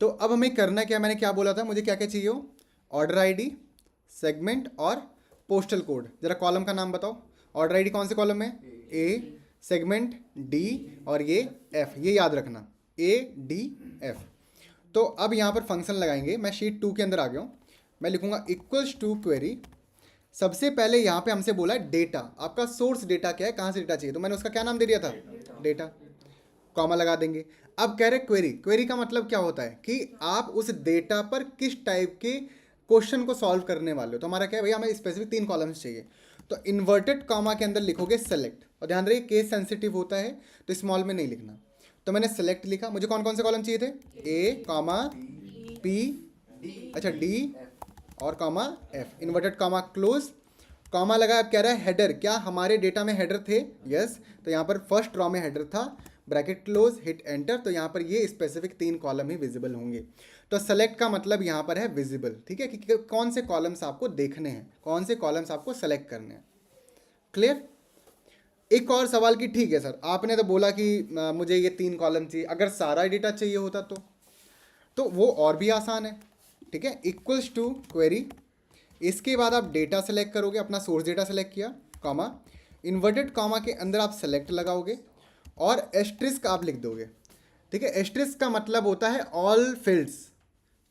तो अब हमें करना क्या, मैंने क्या बोला था, मुझे क्या क्या चाहिए हो, ऑर्डर आईडी, सेगमेंट और पोस्टल कोड। जरा कॉलम का नाम बताओ। ऑर्डर आईडी कौन से कॉलम में, ए, सेगमेंट डी, और ये एफ, ये याद रखना, ए डी एफ। तो अब यहाँ पर फंक्शन लगाएंगे। मैं शीट 2 के अंदर आ गया हूँ। मैं लिखूंगा इक्वल्स टू क्वेरी। सबसे पहले यहाँ पे हमसे बोला है डेटा, आपका सोर्स डेटा क्या है, कहाँ से डेटा चाहिए, तो मैंने उसका क्या नाम दे दिया था, डेटा, कॉमा लगा देंगे। अब कह रहे क्वेरी, क्वेरी का मतलब क्या होता है कि आप उस डेटा पर किस टाइप के क्वेश्चन को सॉल्व करने वाले हो। तो हमारा क्या है भैया, हमें स्पेसिफिक 3 कॉलम्स चाहिए। तो इन्वर्टेड कॉमा के अंदर लिखोगे सेलेक्ट, और ध्यान रखिए केस सेंसिटिव होता है तो स्मॉल में नहीं लिखना। तो मैंने सेलेक्ट लिखा। मुझे कौन कौन से कॉलम चाहिए थे, ए कॉमा पी, अच्छा डी, और comma F, inverted comma close, comma लगा। अब कह रहा है हेडर, क्या हमारे डेटा में हेडर थे, यस। तो यहाँ पर फर्स्ट रॉ में हेडर था, ब्रैकेट क्लोज, हिट एंटर। तो यहाँ पर ये स्पेसिफिक 3 कॉलम ही विजिबल होंगे। तो सेलेक्ट का मतलब यहाँ पर है विजिबल, ठीक है, कि कौन से कॉलम्स आपको देखने हैं, कौन से कॉलम्स आपको सेलेक्ट करने हैं। क्लियर। एक और सवाल की, ठीक है सर आपने तो बोला कि मुझे ये 3 कॉलम चाहिए, अगर सारा डेटा चाहिए होता तो वो और भी आसान है, ठीक है। इक्वल्स टू क्वेरी, इसके बाद आप डेटा सेलेक्ट करोगे, अपना सोर्स डेटा सेलेक्ट किया, कॉमा, इन्वर्टेड कॉमा के अंदर आप सेलेक्ट लगाओगे और एस्ट्रिस्क आप लिख दोगे, ठीक है। एस्ट्रिस्क का मतलब होता है ऑल फील्ड्स,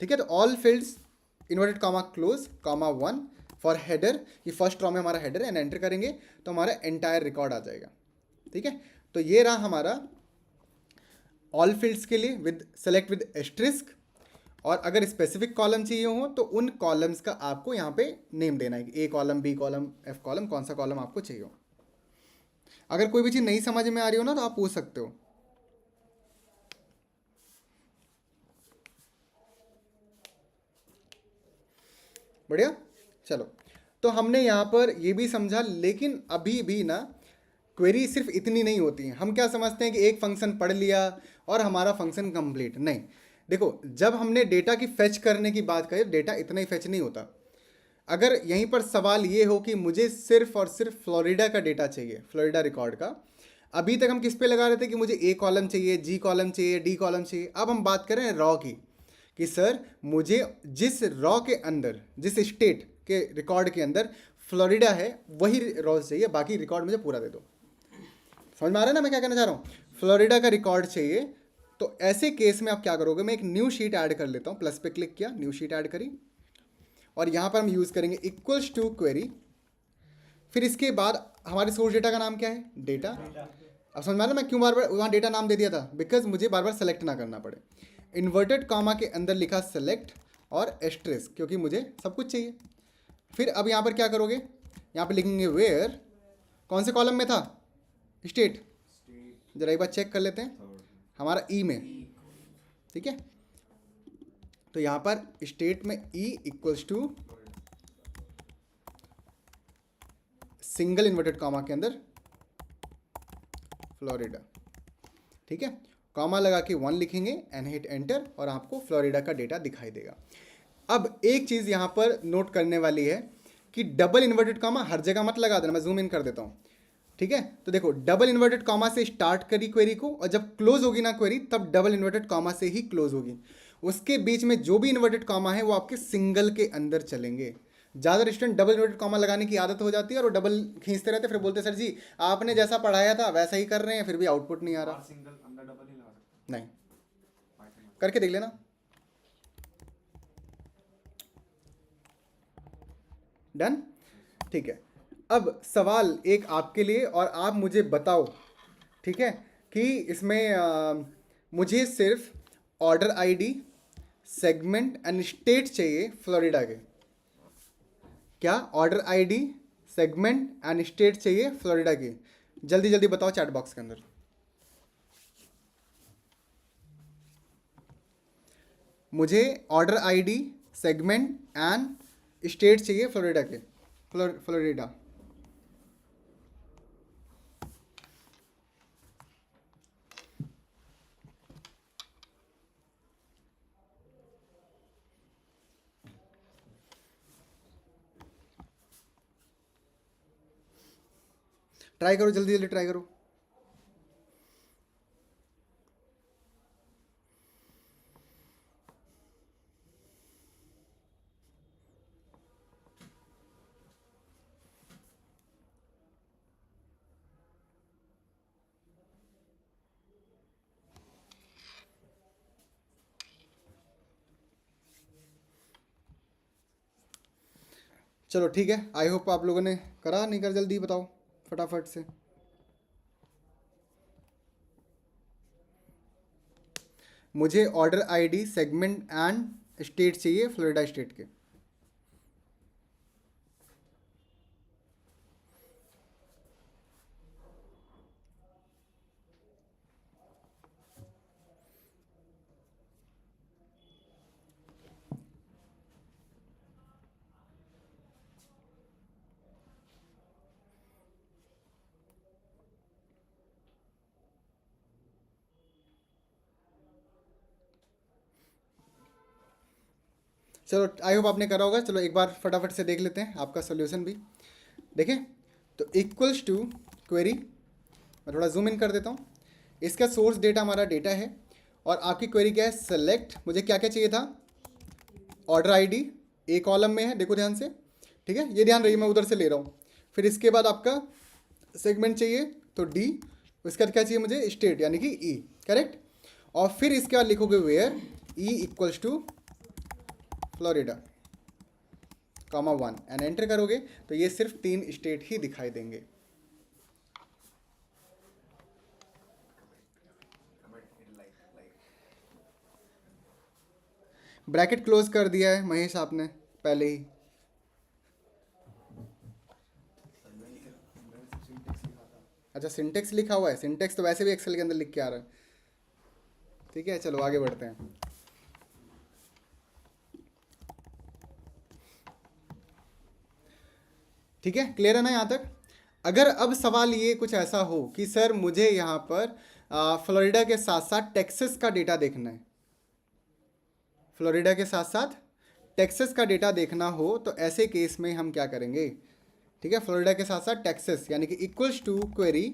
ठीक है। तो all fields, inverted comma close, comma 1 for header, ये फर्स्ट रॉ में हमारा हेडर है, एंड एंटर करेंगे तो हमारा एंटायर रिकॉर्ड आ जाएगा, ठीक है। तो ये रहा हमारा ऑल फील्ड्स के लिए विद सेलेक्ट विद एस्ट्रिस्क। और अगर स्पेसिफिक कॉलम चाहिए हो तो उन कॉलम्स का आपको यहाँ पे नेम देना है कि A column, B column, F column, कौन सा कॉलम आपको चाहिए हो। अगर कोई भी चीज़ नहीं समझ में आ रही हो ना तो आप पूछ सकते हो। बढ़िया, चलो। तो हमने यहाँ पर ये भी समझा, लेकिन अभी भी ना क्वेरी सिर्फ इतनी नहीं होती है। हम क्या समझते हैं कि एक फंक्शन पढ़ लिया और हमारा फंक्शन कंप्लीट, नहीं। देखो, जब हमने डेटा की फेच करने की बात करी, डेटा इतना ही फेच नहीं होता। अगर यहीं पर सवाल ये हो कि मुझे सिर्फ और सिर्फ फ्लोरिडा का डेटा चाहिए, फ्लोरिडा रिकॉर्ड का, अभी तक हम किस पे लगा रहे थे कि मुझे ए कॉलम चाहिए, जी कॉलम चाहिए, डी कॉलम चाहिए। अब हम बात करें रॉ की, कि सर मुझे जिस रॉ के अंदर, जिस स्टेट के रिकॉर्ड के अंदर फ्लोरिडा है वही रॉ चाहिए, बाकी रिकॉर्ड मुझे पूरा दे दो। समझ में आ रहा है ना मैं क्या कहना चाह रहा हूँ, फ्लोरिडा का रिकॉर्ड चाहिए। तो ऐसे केस में आप क्या करोगे, मैं एक न्यू शीट ऐड कर लेता हूँ, प्लस पे क्लिक किया, न्यू शीट ऐड करी, और यहाँ पर हम यूज़ करेंगे इक्वल्स टू क्वेरी। फिर इसके बाद हमारे सोर्स डेटा का नाम क्या है, डेटा। अब समझ में आ रहा है मैं क्यों बार बार वहाँ डेटा नाम दे दिया था, बिकॉज मुझे बार बार सेलेक्ट ना करना पड़े। इन्वर्टेड कॉमा के अंदर लिखा सेलेक्ट और एस्ट्रिस्क, क्योंकि मुझे सब कुछ चाहिए। फिर अब यहाँ पर क्या करोगे, यहाँ पर लिखेंगे वेयर, कौन से कॉलम में था, स्टेट। जरा एक बार चेक कर लेते हैं, हमारा ई में, ठीक है। तो यहाँ पर स्टेट में E equals to single inverted comma के अंदर फ्लोरिडा, ठीक है। कॉमा लगा के 1 लिखेंगे एंड हिट एंटर, और आपको फ्लोरिडा का डेटा दिखाई देगा। अब एक चीज़ यहाँ पर नोट करने वाली है कि डबल इन्वर्टेड कॉमा हर जगह मत लगा देना। मैं जूम इन कर देता हूँ, ठीक है। तो देखो, डबल इन्वर्टेड कॉमा से स्टार्ट करी क्वेरी को, और जब क्लोज होगी ना क्वेरी, तब डबल इन्वर्टेड कॉमा से ही क्लोज होगी। उसके बीच में जो भी इन्वर्टेड कॉमा है वो आपके सिंगल के अंदर चलेंगे। ज़्यादा स्टूडेंट डबल इन्वर्टेड कॉमा लगाने की आदत हो जाती है और वो डबल खींचते रहते, फिर बोलते सर जी आपने जैसा पढ़ाया था वैसा ही कर रहे हैं, फिर भी आउटपुट नहीं आ रहा। नहीं, करके देख लेना। डन, ठीक है। अब सवाल एक आपके लिए, और आप मुझे बताओ, ठीक है, कि इसमें मुझे सिर्फ order ID, segment and state चाहिए फ्लोरिडा के। क्या order ID, segment and state चाहिए फ्लोरिडा की? जल्दी जल्दी बताओ चैट बॉक्स के अंदर। मुझे order ID, segment and state चाहिए फ्लोरिडा के, फ्लोरिडा। ट्राई करो, जल्दी जल्दी ट्राई करो। चलो ठीक है, आई होप आप लोगों ने करा, नहीं कर जल्दी बताओ फटाफट से। मुझे order ID, segment and state चाहिए, फ्लोरिडा स्टेट के। चलो आई होप आपने करा होगा। चलो एक बार फटाफट से देख लेते हैं आपका सोल्यूशन भी। देखें तो इक्वल्स टू क्वेरी, मैं थोड़ा जूम इन कर देता हूँ। इसका सोर्स डेटा हमारा डेटा है और आपकी क्वेरी क्या है, सेलेक्ट, मुझे क्या क्या चाहिए था, ऑर्डर आईडी, ए कॉलम में है, देखो ध्यान से, ठीक है, ये ध्यान रही, मैं उधर से ले रहा हूँ। फिर इसके बाद आपका सेगमेंट चाहिए तो डी, उसके बाद क्या चाहिए मुझे, स्टेट यानी कि ई, करेक्ट। और फिर इसके बाद लिखोगे where E equals to Florida comma 1 and enter करोगे तो ये सिर्फ 3 स्टेट ही दिखाई देंगे। ब्रैकेट क्लोज कर दिया है महेश आपने पहले ही। अच्छा सिंटेक्स लिखा हुआ है, सिंटेक्स तो वैसे भी एक्सेल के अंदर लिख के आ रहा है। ठीक है चलो आगे बढ़ते हैं। ठीक है क्लियर है ना यहाँ तक। अगर अब सवाल ये कुछ ऐसा हो कि सर मुझे यहाँ पर फ्लोरिडा के साथ साथ टेक्सास का डेटा देखना है, फ्लोरिडा के साथ साथ टेक्सास का डेटा देखना हो, तो ऐसे केस में हम क्या करेंगे, ठीक है, फ्लोरिडा के साथ साथ टेक्सास यानी कि इक्वल्स टू क्वेरी,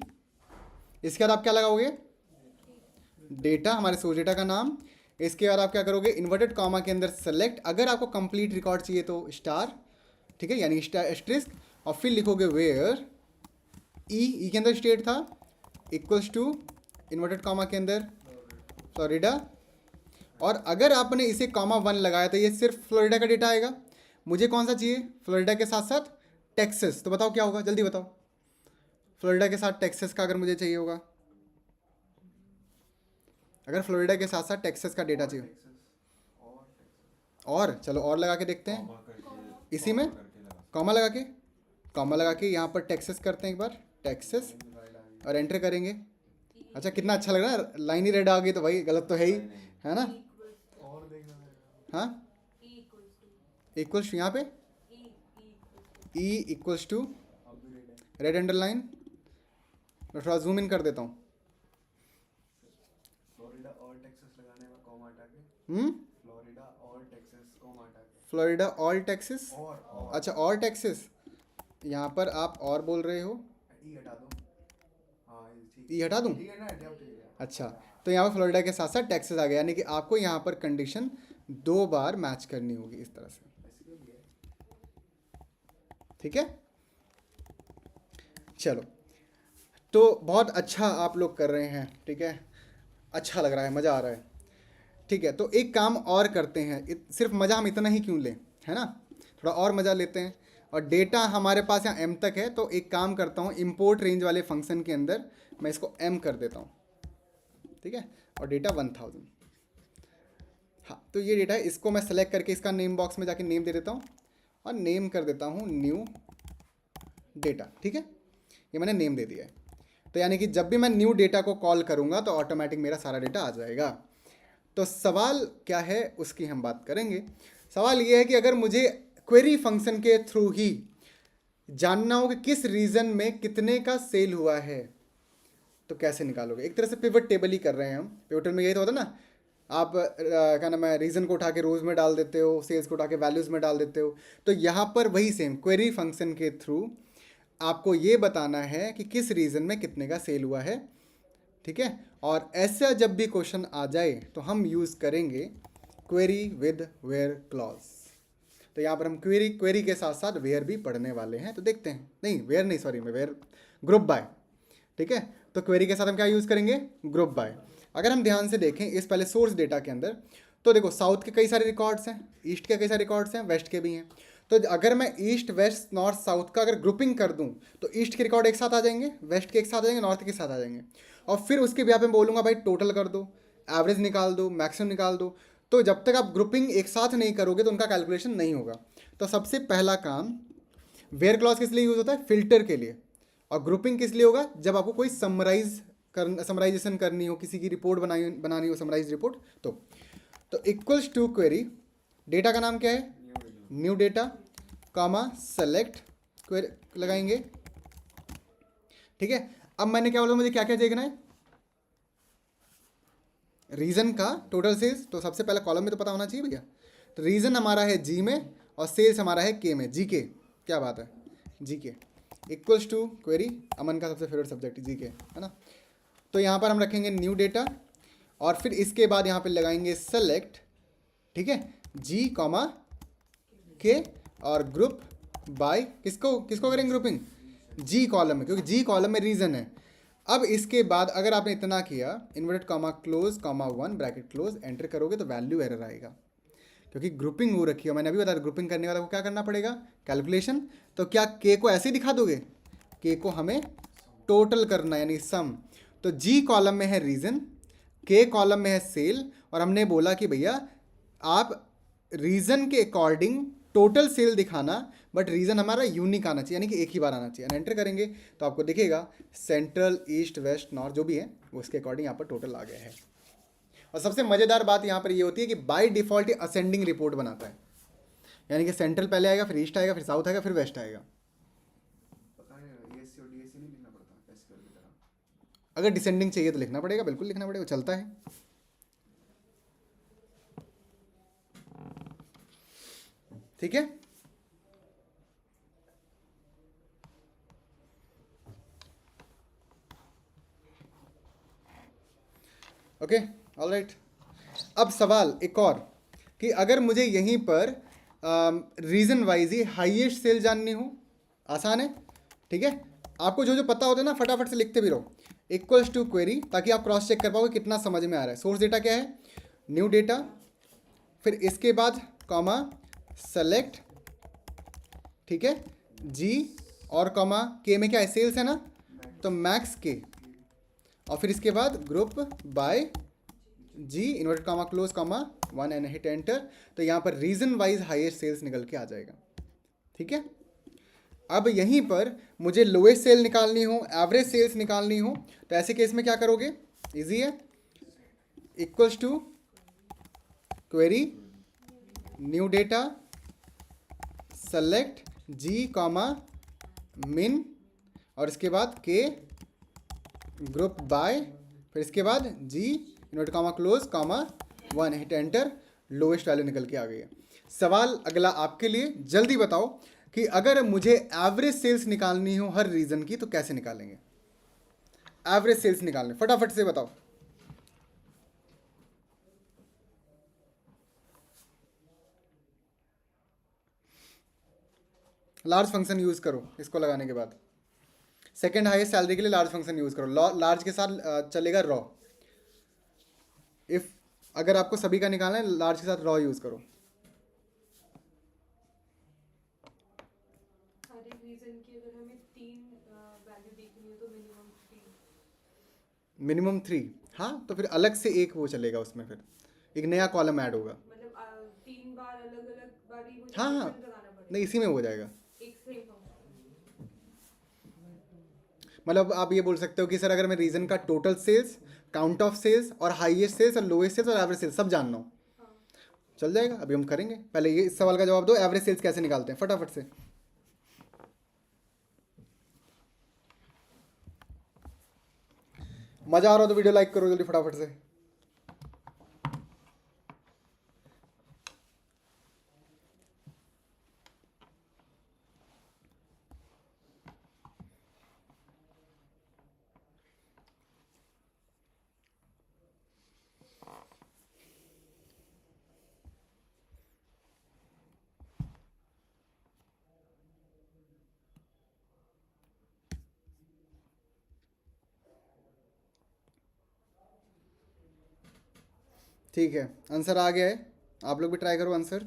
इसके बाद आप क्या लगाओगे, डेटा, हमारे सोर्स डेटा का नाम, इसके बाद आप क्या करोगे, इन्वर्टेड कॉमा के अंदर सेलेक्ट, अगर आपको कंप्लीट रिकॉर्ड चाहिए तो स्टार, ठीक है, यानी एस्ट्रिस्क, और फिर लिखोगे वेयर ई के अंदर स्टेट था इक्वल्स टू इन्वर्टेड कॉमा के अंदर फ्लोरिडा, और अगर आपने इसे कॉमा 1 लगाया तो ये सिर्फ फ्लोरिडा का डेटा आएगा। मुझे कौन सा चाहिए, फ्लोरिडा के साथ साथ टेक्सास, तो बताओ क्या होगा, जल्दी बताओ, फ्लोरिडा के साथ टेक्सास का अगर मुझे चाहिए होगा, अगर फ्लोरिडा के साथ साथ टेक्सास का डेटा चाहिए, और चलो और लगा के देखते हैं इसी में, कॉमा लगा के यहाँ पर टेक्सास करते हैं एक बार, टेक्सास, और एंटर करेंगे। अच्छा कितना अच्छा लग रहा है, लाइन ही रेड आ गई तो भाई गलत तो है ही, है ना। हाँ इक्वल्स यहाँ पे E equals to red underline, मैं थोड़ा जूम इन कर देता हूँ। फ्लोरिडा और टेक्सास लगाने में कॉमा हटा के, फ्लोरिडा और टेक्सास कॉमा हटा के, फ्लोरिडा ऑल टेक्सास, और अच्छा और टेक्सास, यहाँ पर आप और बोल रहे हो, ई हटा दो, हाँ ई हटा दूँ, ठीक है ना, ठीक है। अच्छा तो यहाँ पर फ्लोरिडा के साथ साथ टेक्सास आ गया, यानी कि आपको यहाँ पर कंडीशन 2 बार मैच करनी होगी इस तरह से, ठीक है। चलो तो बहुत अच्छा आप लोग कर रहे हैं, ठीक है, अच्छा लग रहा है, मज़ा आ रहा है, ठीक है। तो एक काम और करते हैं, सिर्फ मज़ा हम इतना ही क्यों लें, है ना, थोड़ा और मज़ा लेते हैं। और डेटा हमारे पास यहाँ m तक है, तो एक काम करता हूँ, इंपोर्ट रेंज वाले फंक्शन के अंदर मैं इसको m कर देता हूँ, ठीक है, और डेटा 1000। हाँ तो ये डेटा है, इसको मैं सेलेक्ट करके इसका नेम बॉक्स में जाके नेम दे देता हूँ और नेम कर देता हूँ न्यू डेटा, ठीक है, ये मैंने नेम दे दिया है। तो यानी कि जब भी मैं न्यू डेटा को कॉल करूँगा तो ऑटोमेटिक मेरा सारा डेटा आ जाएगा। तो सवाल क्या है उसकी हम बात करेंगे। सवाल ये है कि अगर मुझे क्वेरी फंक्शन के थ्रू ही जानना हो कि किस रीजन में कितने का सेल हुआ है, तो कैसे निकालोगे। एक तरह से पिवट टेबल ही कर रहे हैं हम। पिवट टेबल में यही तो होता है ना, आप क्या नाम है, रीजन को उठा के रोज में डाल देते हो, सेल्स को उठा के वैल्यूज में डाल देते हो। तो यहाँ पर वही सेम क्वेरी फंक्शन के थ्रू आपको ये बताना है कि किस रीजन में कितने का सेल हुआ है, ठीक है। और ऐसा जब भी क्वेश्चन आ जाए तो हम यूज़ करेंगे क्वेरी विद वेयर क्लॉज। तो यहाँ पर हम क्वेरी के साथ साथ वेयर भी पढ़ने वाले हैं, तो देखते हैं, नहीं वेयर नहीं, सॉरी मैं वेयर, ग्रुप बाय, ठीक है। तो क्वेरी के साथ हम क्या यूज़ करेंगे, ग्रुप बाय। अगर हम ध्यान से देखें इस पहले सोर्स डेटा के अंदर, तो देखो साउथ के कई सारे रिकॉर्ड्स हैं, ईस्ट के कई सारे रिकॉर्ड्स हैं, वेस्ट के भी हैं। तो अगर मैं ईस्ट वेस्ट नॉर्थ साउथ का अगर ग्रुपिंग कर दूं तो ईस्ट के रिकॉर्ड एक साथ आ जाएंगे, वेस्ट के एक साथ आ जाएंगे, नॉर्थ के साथ आ जाएंगे। और फिर उसके ब्याह पे बोलूँगा भाई टोटल कर दो, एवरेज निकाल दो, मैक्सिमम निकाल दो। तो जब तक आप ग्रुपिंग एक साथ नहीं करोगे तो उनका कैलकुलेशन नहीं होगा। तो सबसे पहला काम, वेयर क्लॉज किस लिए यूज़ होता है? फिल्टर के लिए। और ग्रुपिंग किस लिए होगा? जब आपको कोई समराइजेशन करनी हो, किसी की रिपोर्ट बनानी हो, समराइज रिपोर्ट। तो इक्वल्स टू क्वेरी, डेटा का नाम क्या है? New data, comma select query लगाएंगे। ठीक है, अब मैंने क्या बोला, मुझे क्या क्या देखना है? रीजन का टोटल सेल्स, तो सबसे पहले कॉलम में तो पता होना चाहिए भैया। तो रीजन हमारा है जी में और सेल्स हमारा है के में, जी के। क्या बात है, जी के इक्वल्स टू क्वेरी, अमन का सबसे फेवरेट सब्जेक्ट जी के है ना। तो यहाँ पर हम रखेंगे न्यू डेटा और फिर इसके बाद यहाँ पे लगाएंगे सेलेक्ट। ठीक है, जी कॉमा के और ग्रुप बाय, किसको किसको करेंगे ग्रुपिंग? जी कॉलम में, क्योंकि जी कॉलम में रीजन है। अब इसके बाद अगर आपने इतना किया, inverted comma close comma 1 bracket close, enter करोगे तो वैल्यू एरर आएगा, क्योंकि ग्रुपिंग हो रखी है। मैंने अभी बताया ग्रुपिंग करने वाला को क्या करना पड़ेगा? कैलकुलेशन। तो क्या के को ऐसे ही दिखा दोगे? के को हमें टोटल करना है, यानी सम। तो जी कॉलम में है रीजन, के कॉलम में है सेल, और हमने बोला कि भैया आप रीजन के अकॉर्डिंग टोटल सेल दिखाना, बट रीजन हमारा यूनिक आना चाहिए, यानी कि एक ही बार आना चाहिए। एंटर करेंगे तो आपको दिखेगा सेंट्रल, ईस्ट, वेस्ट, नॉर्थ जो भी है वो उसके अकॉर्डिंग यहाँ पर टोटल आ गया है। और सबसे मज़ेदार बात यहाँ पर ये होती है कि बाय डिफ़ॉल्ट ये असेंडिंग रिपोर्ट बनाता है, यानी कि सेंट्रल पहले आएगा, फिर ईस्ट आएगा, फिर साउथ आएगा, फिर वेस्ट आएगा। पता है एएससी और डीएससी नहीं लिखना पड़ता एसक्यूएल की तरह। अगर डिसेंडिंग चाहिए तो लिखना पड़ेगा, बिल्कुल लिखना पड़ेगा, चलता है। ठीक है, ओके, ऑलराइट। अब सवाल एक और, कि अगर मुझे यहीं पर रीजन वाइज ही हाईएस्ट सेल जाननी हो, आसान है। ठीक है, आपको जो जो पता होता है ना फटाफट से लिखते भी रहो। इक्वल्स टू क्वेरी, ताकि आप क्रॉस चेक कर पाओगे कितना समझ में आ रहा है। सोर्स डेटा क्या है? न्यू डेटा, फिर इसके बाद कॉमा सेलेक्ट, ठीक है, जी और कॉमा के में क्या है? सेल्स है ना, तो मैक्स के, और फिर इसके बाद group by G, inverted comma close comma 1 and hit enter. तो यहाँ पर रीजन वाइज हाईएस्ट सेल्स निकल के आ जाएगा। ठीक है, अब यहीं पर मुझे लोएस्ट सेल निकालनी हो, एवरेज सेल्स निकालनी हो, तो ऐसे केस में क्या करोगे? इजी है, equals to query new data select G comma min, और इसके बाद के ग्रुप बाय, फिर इसके बाद G inverted comma close comma 1 hit enter, lowest value निकल के आ गई है। सवाल अगला आपके लिए, जल्दी बताओ कि अगर मुझे एवरेज सेल्स निकालनी हो हर रीजन की तो कैसे निकालेंगे? एवरेज सेल्स निकालने, फटाफट से बताओ। लार्ज फंक्शन यूज करो इसको लगाने के बाद। सेकंड हाईएस्ट सैलरी के लिए लार्ज फंक्शन यूज करो, लार्ज के साथ चलेगा रॉ। इफ अगर आपको सभी का निकालना है, लार्ज के साथ रॉ यूज करो। हर एक रीजन की अगर हमें 3 वैल्यू देखनी हो तो मिनिमम 3, मिनिमम 3, हाँ, तो फिर अलग से एक वो चलेगा, उसमें फिर एक नया कॉलम ऐड होगा। मतलब 3 बार अलग अलग बारी मुझे हाँ हाँ, फंक्शन लगाना पड़ेगा नहीं इसी में हो जाएगा। एक सेम फंक्शन। मतलब आप ये बोल सकते हो कि सर अगर मैं रीजन का total sales, count of sales और हाईएस्ट सेल्स और लोएस्ट सेल्स और एवरेज सेल्स सब जानना हो, हाँ, चल जाएगा। अभी हम करेंगे, पहले ये इस सवाल का जवाब दो, एवरेज सेल्स कैसे निकालते हैं फटाफट से। मजा आ रहा हो तो वीडियो लाइक करो जल्दी फटाफट से। ठीक है, आंसर आ गया है, आप लोग भी ट्राई करो आंसर।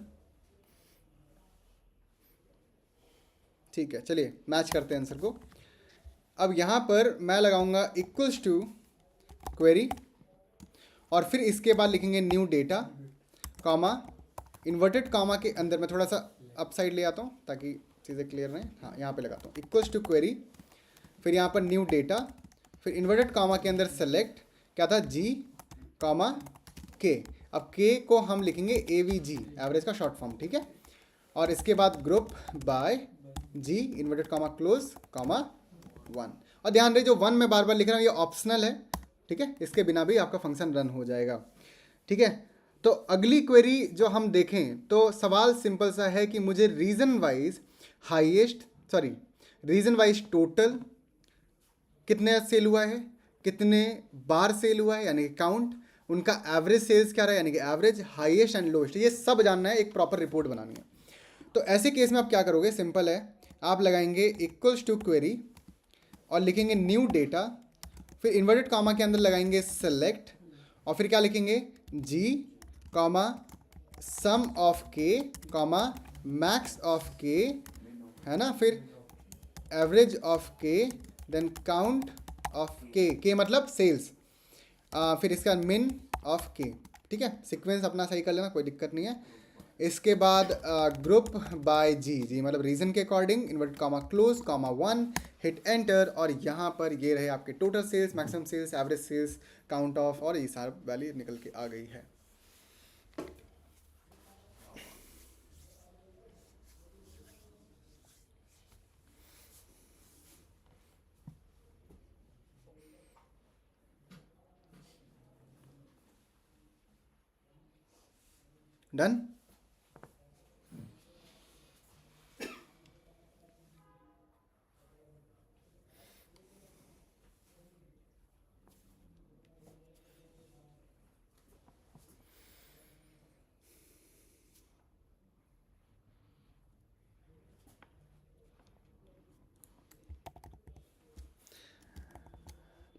ठीक है, चलिए मैच करते हैं आंसर को। अब यहाँ पर मैं लगाऊंगा इक्वल्स टू क्वेरी और फिर इसके बाद लिखेंगे new data comma inverted comma के अंदर मैं थोड़ा सा अपसाइड ले आता हूँ ताकि चीज़ें क्लियर रहें। हाँ, यहाँ पे लगाता हूँ इक्वल्स टू क्वेरी, फिर यहाँ पर न्यू डेटा, फिर इन्वर्टेड कॉमा के अंदर सेलेक्ट क्या था जी कॉमा के। अब के को हम लिखेंगे एवीजी, एवरेज का शॉर्ट फॉर्म, ठीक है। और इसके बाद group by G inverted comma close comma 1। और ध्यान रहे जो 1 मैं बार बार लिख रहा हूँ ये ऑप्शनल है, ठीक है, इसके बिना भी आपका फंक्शन रन हो जाएगा, ठीक है। तो अगली क्वेरी जो हम देखें तो सवाल सिंपल सा है कि मुझे region wise region wise total कितने सेल हुआ है, कितने बार सेल हुआ है यानी कि काउंट, उनका एवरेज सेल्स क्या रहा है यानी कि एवरेज, हाईएस्ट एंड लोएस्ट, ये सब जानना है, एक प्रॉपर रिपोर्ट बनानी है। तो ऐसे केस में आप क्या करोगे, सिंपल है, आप लगाएंगे इक्वल्स टू क्वेरी और लिखेंगे न्यू डेटा, फिर इन्वर्टेड कॉमा के अंदर लगाएंगे सेलेक्ट और फिर क्या लिखेंगे जी कॉमा सम ऑफ के कॉमा मैक्स ऑफ के, है ना, फिर एवरेज ऑफ के, देन काउंट ऑफ के मतलब सेल्स, फिर इसका मिन ऑफ के, ठीक है। सीक्वेंस अपना सही कर लेना, कोई दिक्कत नहीं है। इसके बाद ग्रुप बाय जी मतलब रीजन के according, inverted comma close comma 1, hit enter और यहाँ पर ये रहे आपके total sales, maximum sales, average sales, count of, और ये सारी वैल्यू निकल के आ गई है। डन।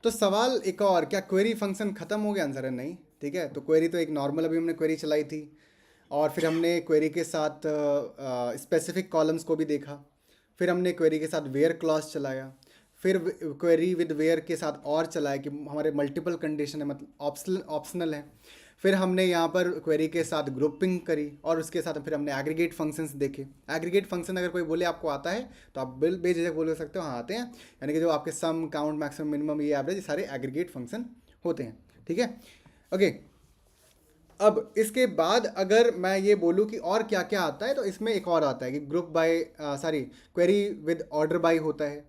तो सवाल एक और, क्या क्वेरी फंक्शन खत्म हो गया? आंसर है नहीं, ठीक है। तो क्वेरी तो एक नॉर्मल अभी हमने क्वेरी चलाई थी और फिर हमने क्वेरी के साथ स्पेसिफिक कॉलम्स को भी देखा, फिर हमने क्वेरी के साथ वेयर क्लॉज चलाया, फिर क्वेरी विद वेयर के साथ और चलाया कि हमारे मल्टीपल कंडीशन है, मतलब ऑप्शनल है। फिर हमने यहाँ पर क्वेरी के साथ ग्रुपिंग करी और उसके साथ फिर हमने एग्रीगेट फंक्शंस देखे। एग्रीगेट फंक्शन अगर कोई बोले आपको आता है तो आप बेझिझक बोल सकते हो हाँ आते हैं, यानी कि जो आपके सम, काउंट, मैक्सिमम, मिनिमम, ये एवरेज, ये सारे एग्रीगेट फंक्शन होते हैं, ठीक है। ओके, अब इसके बाद अगर मैं ये बोलूँ कि और क्या क्या आता है, तो इसमें एक और आता है कि group by query with order by होता है,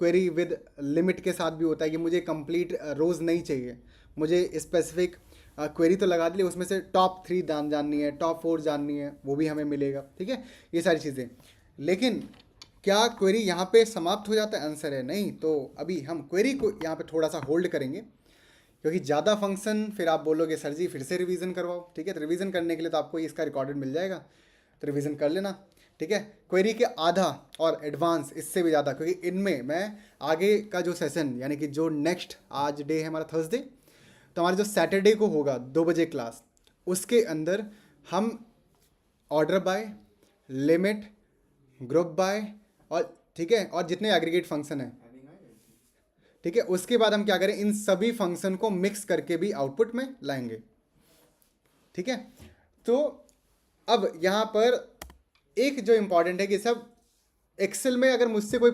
क्वेरी विद लिमिट के साथ भी होता है कि मुझे कंप्लीट रोज़ नहीं चाहिए, मुझे स्पेसिफिक क्वेरी तो लगा दी, उसमें से टॉप 3 जाननी है, टॉप 4 जाननी है, वो भी हमें मिलेगा, ठीक है, ये सारी चीज़ें। लेकिन क्या क्वेरी यहाँ पे समाप्त हो जाता है? आंसर है नहीं। तो अभी हम क्वेरी को यहाँ पे थोड़ा सा होल्ड करेंगे क्योंकि ज़्यादा फंक्शन फिर आप बोलोगे सर जी फिर से रिवीजन करवाओ, ठीक है। तो रिवीजन करने के लिए तो आपको इसका रिकॉर्डेड मिल जाएगा, तो रिवीजन कर लेना, ठीक है। क्वेरी के आधा और एडवांस इससे भी ज़्यादा, क्योंकि इनमें मैं आगे का जो सेशन यानी कि जो नेक्स्ट आज डे है हमारा थर्सडे, तो हमारा जो सैटरडे को होगा 2 बजे क्लास, उसके अंदर हम order by, limit, group by और ठीक है और जितने एग्रीगेट फंक्शन हैं, ठीक है, उसके बाद हम क्या करें, इन सभी फंक्शन को मिक्स करके भी आउटपुट में लाएंगे, ठीक है। तो अब यहाँ पर एक जो इम्पॉर्टेंट है कि सब एक्सेल में अगर मुझसे कोई